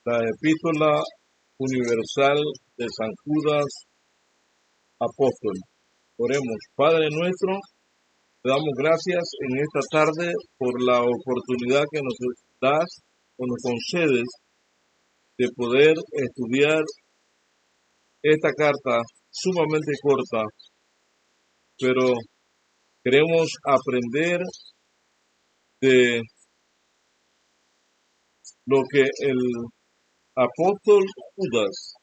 La epístola universal de San Judas Apóstol. Oremos. Padre nuestro, te damos gracias en esta tarde por la oportunidad que nos das o nos concedes de poder estudiar esta carta sumamente corta, pero queremos aprender de lo que el apóstol Judas,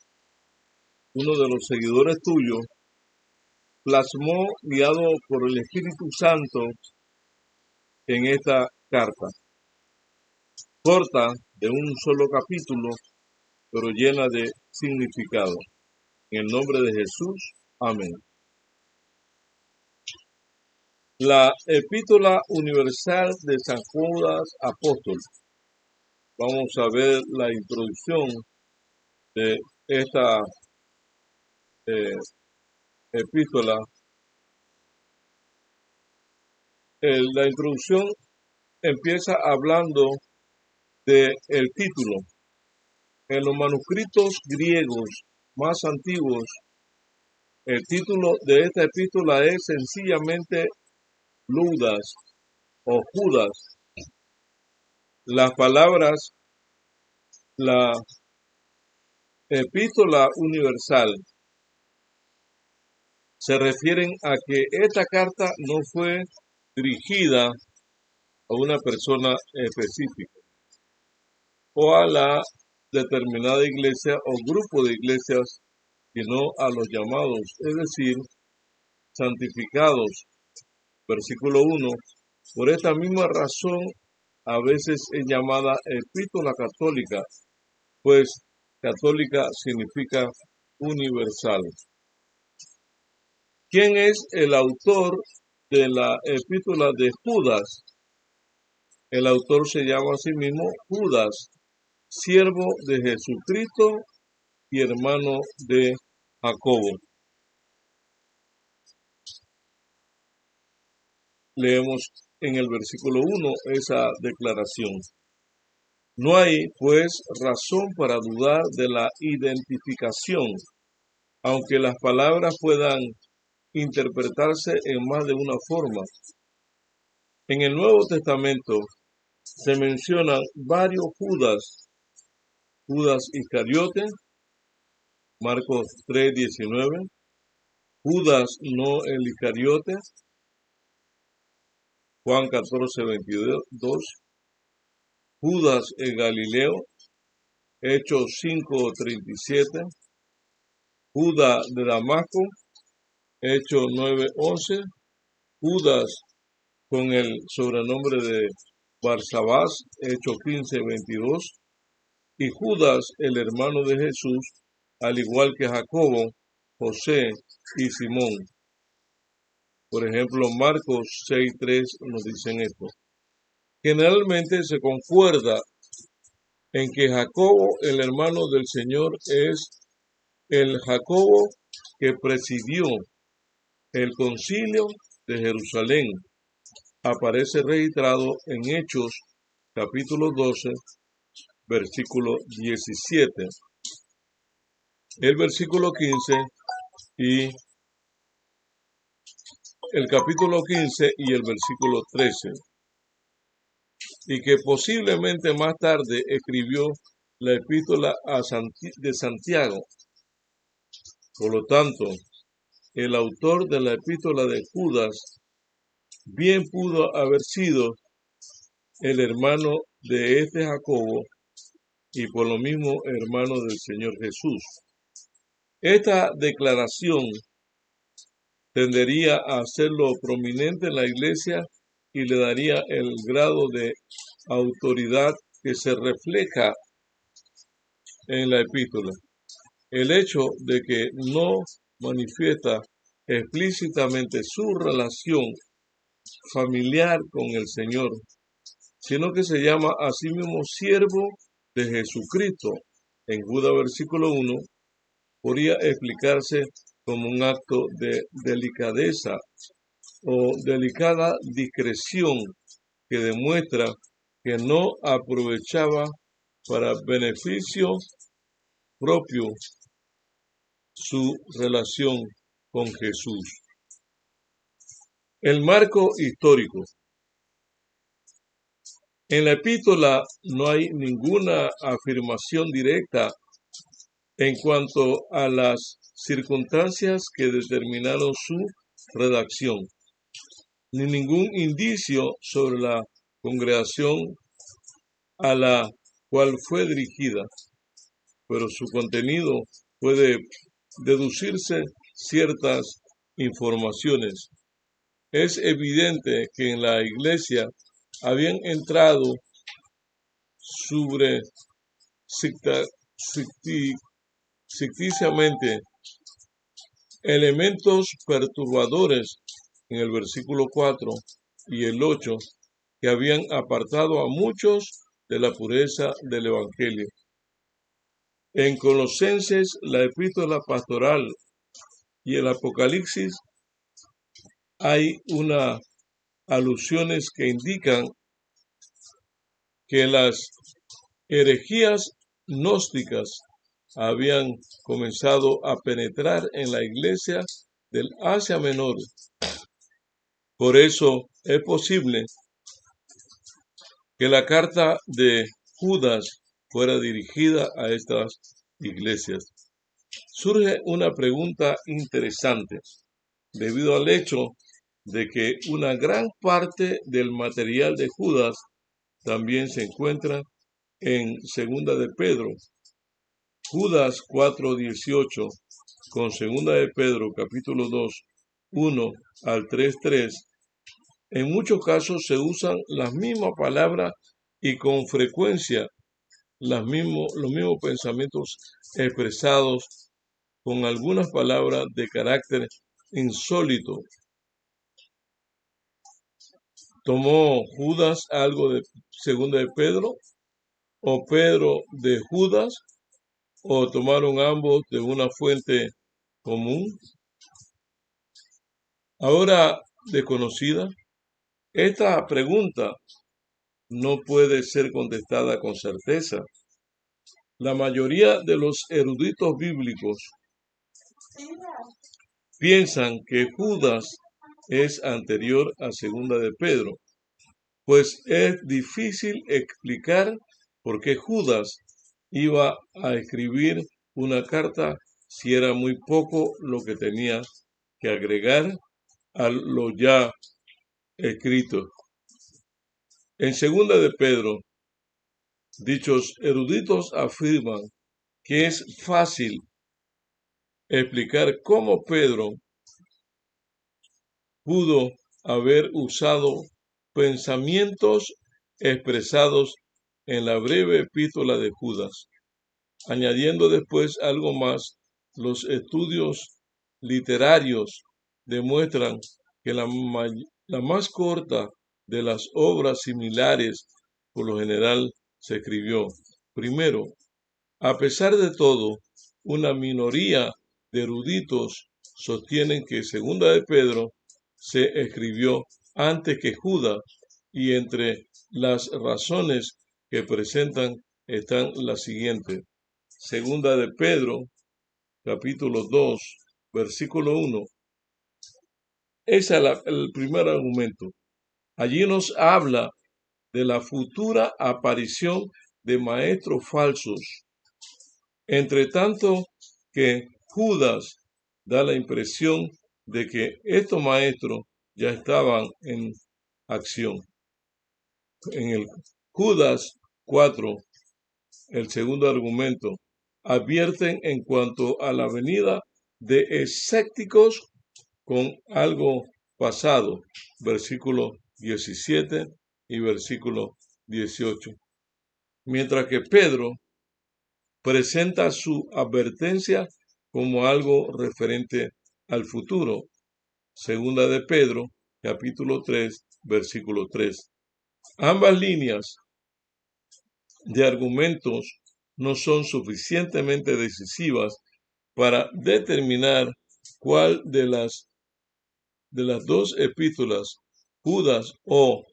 uno de los seguidores tuyos, plasmó guiado por el Espíritu Santo en esta carta. Corta, de un solo capítulo, pero llena de significado. En el nombre de Jesús, amén. La epístola universal de San Judas Apóstol. Vamos a ver la introducción de esta epístola. La introducción empieza hablando del título. En los manuscritos griegos más antiguos, el título de esta epístola es sencillamente Judas o Judas. Las palabras, la epístola universal, se refieren a que esta carta no fue dirigida a una persona específica o a la determinada iglesia o grupo de iglesias, sino a los llamados, es decir, santificados. Versículo 1. Por esta misma razón, a veces es llamada epístola católica, pues católica significa universal. ¿Quién es el autor de la epístola de Judas? El autor se llama a sí mismo Judas, siervo de Jesucristo y hermano de Jacobo. Leemos en el versículo 1 esa declaración. No hay, pues, razón para dudar de la identificación, aunque las palabras puedan interpretarse en más de una forma. En el Nuevo Testamento se mencionan varios Judas. Judas Iscariote, Marcos 3:19, Judas no el Iscariote, Juan 14:22, Judas el Galileo, Hechos 5:37, Judas de Damasco, Hechos 9:11, Judas con el sobrenombre de Barsabás, Hechos 15:22, y Judas el hermano de Jesús, al igual que Jacobo, José y Simón. Por ejemplo, Marcos 6:3 nos dicen esto. Generalmente se concuerda en que Jacobo, el hermano del Señor, es el Jacobo que presidió el concilio de Jerusalén. Aparece registrado en Hechos, capítulo 12, versículo 17. El versículo 15 y el capítulo 15 y el versículo 13. Y que posiblemente más tarde escribió la epístola de Santiago. Por lo tanto, el autor de la epístola de Judas bien pudo haber sido el hermano de este Jacobo y por lo mismo hermano del Señor Jesús. Esta declaración tendería a hacerlo prominente en la iglesia y le daría el grado de autoridad que se refleja en la epístola. El hecho de que no manifiesta explícitamente su relación familiar con el Señor, sino que se llama a sí mismo siervo de Jesucristo. En Judas versículo 1 podría explicarse como un acto de delicadeza o delicada discreción que demuestra que no aprovechaba para beneficio propio su relación con Jesús. El marco histórico. En la epístola no hay ninguna afirmación directa en cuanto a las circunstancias que determinaron su redacción, ni ningún indicio sobre la congregación a la cual fue dirigida, pero su contenido puede deducirse ciertas informaciones. Es evidente que en la iglesia habían entrado ficticiamente elementos perturbadores en el versículo 4 y el 8 que habían apartado a muchos de la pureza del Evangelio. En Colosenses, la epístola pastoral y el Apocalipsis hay unas alusiones que indican que las herejías gnósticas habían comenzado a penetrar en la iglesia del Asia Menor. Por eso es posible que la carta de Judas fuera dirigida a estas iglesias. Surge una pregunta interesante, debido al hecho de que una gran parte del material de Judas también se encuentra en Segunda de Pedro. Judas 4:18 con Segunda de Pedro capítulo 2, 1 al 3:3, en muchos casos se usan las mismas palabras y con frecuencia los mismos pensamientos expresados con algunas palabras de carácter insólito. ¿Tomó Judas algo de Segunda de Pedro? ¿O Pedro de Judas? ¿O tomaron ambos de una fuente común? Ahora desconocida, esta pregunta no puede ser contestada con certeza. La mayoría de los eruditos bíblicos piensan que Judas es anterior a Segunda de Pedro, pues es difícil explicar por qué Judas iba a escribir una carta si era muy poco lo que tenía que agregar a lo ya escrito. En Segunda de Pedro, dichos eruditos afirman que es fácil explicar cómo Pedro pudo haber usado pensamientos expresados en la breve epístola de Judas. Añadiendo después algo más, los estudios literarios demuestran que la más corta de las obras similares por lo general se escribió primero. A pesar de todo, una minoría de eruditos sostienen que Segunda de Pedro se escribió antes que Judas, y entre las razones que presentan están las siguientes. Segunda de Pedro, capítulo 2, versículo 1. Ese es el primer argumento. Allí nos habla de la futura aparición de maestros falsos. Entre tanto que Judas da la impresión de que estos maestros ya estaban en acción. En el Judas 4, el segundo argumento, advierten en cuanto a la venida de escépticos con algo pasado, versículo 17 y versículo 18. Mientras que Pedro presenta su advertencia como algo referente al futuro. Segunda de Pedro, capítulo 3, versículo 3. Ambas líneas de argumentos no son suficientemente decisivas para determinar cuál de las dos epístolas, Judas o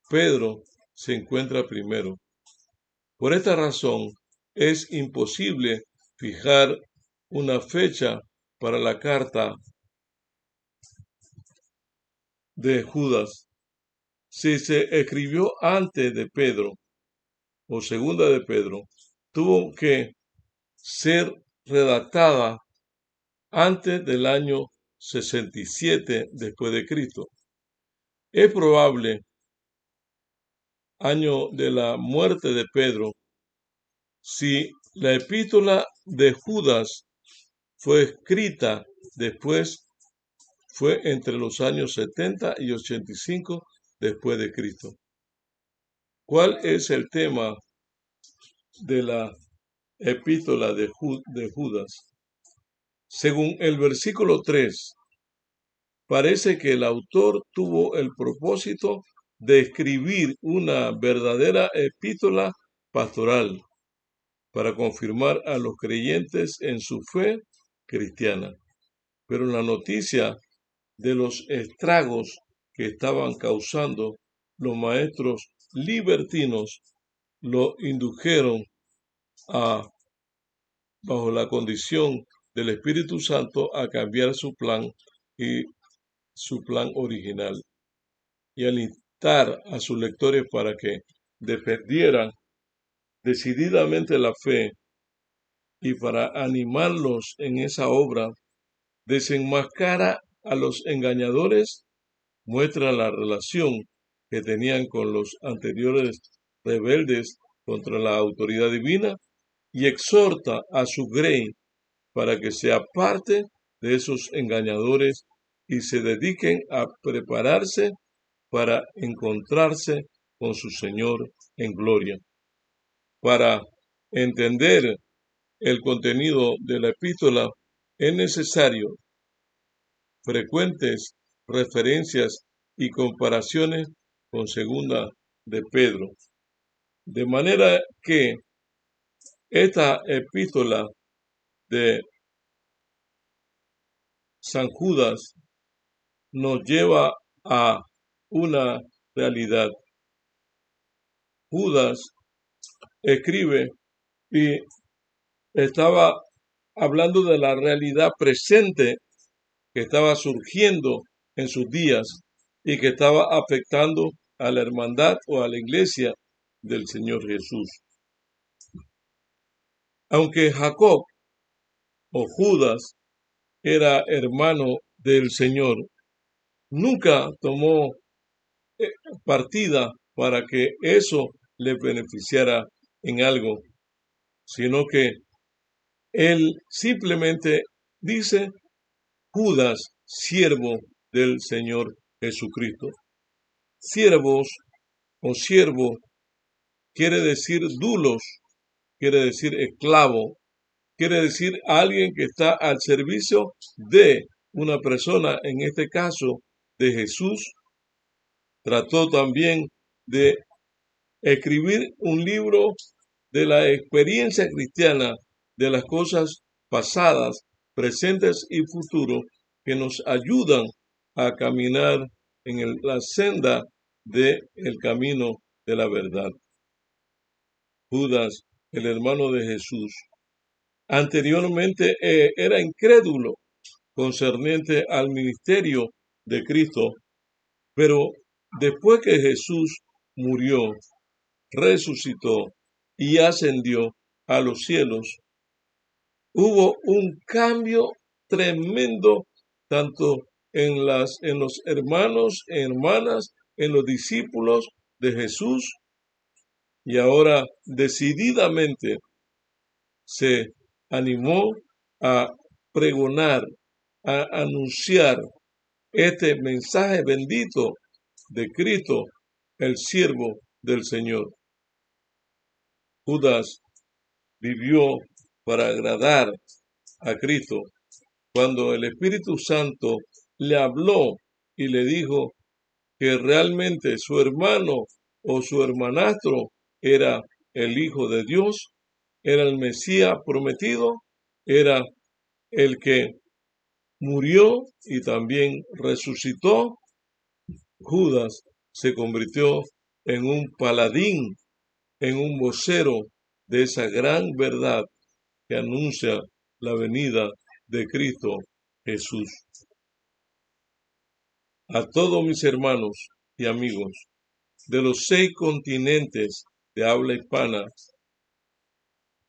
Pedro, se encuentra primero. Por esta razón, es imposible fijar una fecha para la carta de Judas. Si se escribió antes de Pedro o segunda de Pedro, tuvo que ser redactada antes del año 67 después de Cristo. Es probable año de la muerte de Pedro. Si la epístola de Judas fue escrita después, fue entre los años 70 y 85 después de Cristo. ¿Cuál es el tema de la epístola de Judas? Según el versículo 3, parece que el autor tuvo el propósito de escribir una verdadera epístola pastoral para confirmar a los creyentes en su fe cristiana. Pero la noticia de los estragos que estaban causando los maestros libertinos lo indujeron bajo la condición del Espíritu Santo, a cambiar su plan original, y alentar a sus lectores para que defendieran decididamente la fe, y para animarlos en esa obra, desenmascara a los engañadores, muestra la relación que tenían con los anteriores rebeldes contra la autoridad divina, y exhorta a su grey para que se aparte de esos engañadores y se dediquen a prepararse para encontrarse con su Señor en gloria. Para entender el contenido de la epístola es necesario frecuentes referencias y comparaciones con segunda de Pedro. De manera que esta epístola de San Judas nos lleva a una realidad. Judas escribe y estaba hablando de la realidad presente que estaba surgiendo en sus días y que estaba afectando a la hermandad o a la iglesia del Señor Jesús. Aunque Jacob o Judas era hermano del Señor, nunca tomó partida para que eso le beneficiara en algo, sino que él simplemente dice: Judas, siervo del Señor Jesucristo. Siervos o siervo quiere decir dulos, quiere decir esclavo, quiere decir alguien que está al servicio de una persona, en este caso de Jesús. Trató también de escribir un libro de la experiencia cristiana, de las cosas pasadas, presentes y futuros, que nos ayudan a caminar en la senda del camino de la verdad. Judas, el hermano de Jesús, anteriormente era incrédulo concerniente al ministerio de Cristo, pero después que Jesús murió, resucitó y ascendió a los cielos, hubo un cambio tremendo tanto en los hermanos, hermanas, en los discípulos de Jesús, y ahora decididamente se animó a pregonar, a anunciar este mensaje bendito de Cristo, el siervo del Señor. Judas vivió para agradar a Cristo. Cuando el Espíritu Santo le habló y le dijo que realmente su hermano o su hermanastro era el Hijo de Dios, era el Mesías prometido, era el que murió y también resucitó, Judas se convirtió en un paladín en un vocero de esa gran verdad que anuncia la venida de Cristo Jesús. A todos mis hermanos y amigos de los 6 continentes de habla hispana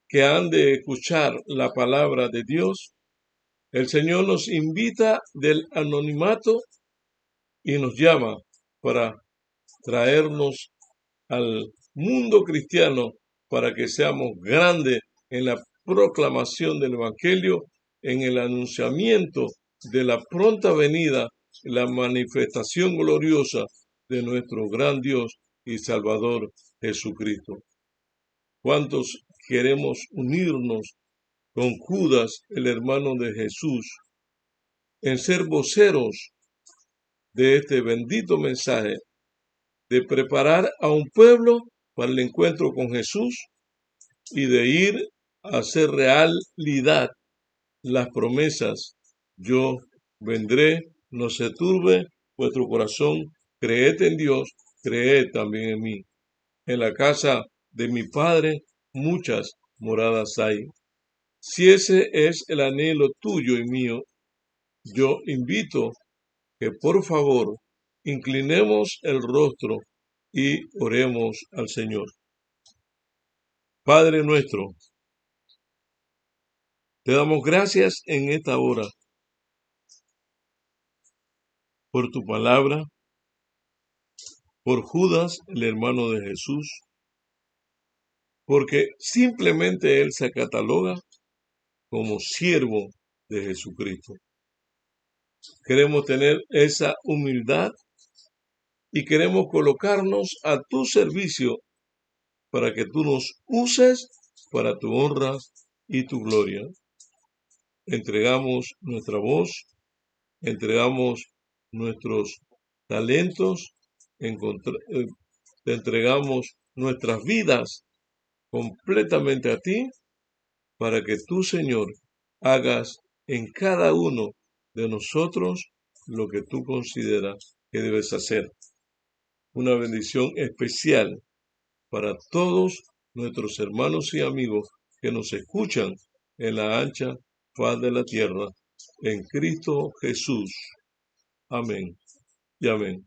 que han de escuchar la palabra de Dios, el Señor nos invita del anonimato y nos llama para traernos al mundo cristiano para que seamos grandes en la proclamación del Evangelio, en el anunciamiento de la pronta venida, la manifestación gloriosa de nuestro gran Dios y Salvador Jesucristo. ¿Cuántos queremos unirnos con Judas, el hermano de Jesús, en ser voceros de este bendito mensaje, de preparar a un pueblo para el encuentro con Jesús y de ir a hacer realidad las promesas? Yo vendré, no se turbe vuestro corazón, creed en Dios, creed también en mí. En la casa de mi Padre muchas moradas hay. Si ese es el anhelo tuyo y mío, yo invito que por favor inclinemos el rostro y oremos al Señor. Padre nuestro, te damos gracias en esta hora por tu palabra, por Judas, el hermano de Jesús, porque simplemente él se cataloga como siervo de Jesucristo. Queremos tener esa humildad y queremos colocarnos a tu servicio para que tú nos uses para tu honra y tu gloria. Entregamos nuestra voz, entregamos nuestros talentos, te entregamos nuestras vidas completamente a ti, para que tú, Señor, hagas en cada uno de nosotros lo que tú consideras que debes hacer. Una bendición especial para todos nuestros hermanos y amigos que nos escuchan en la ancha faz de la tierra, en Cristo Jesús. Amén y amén.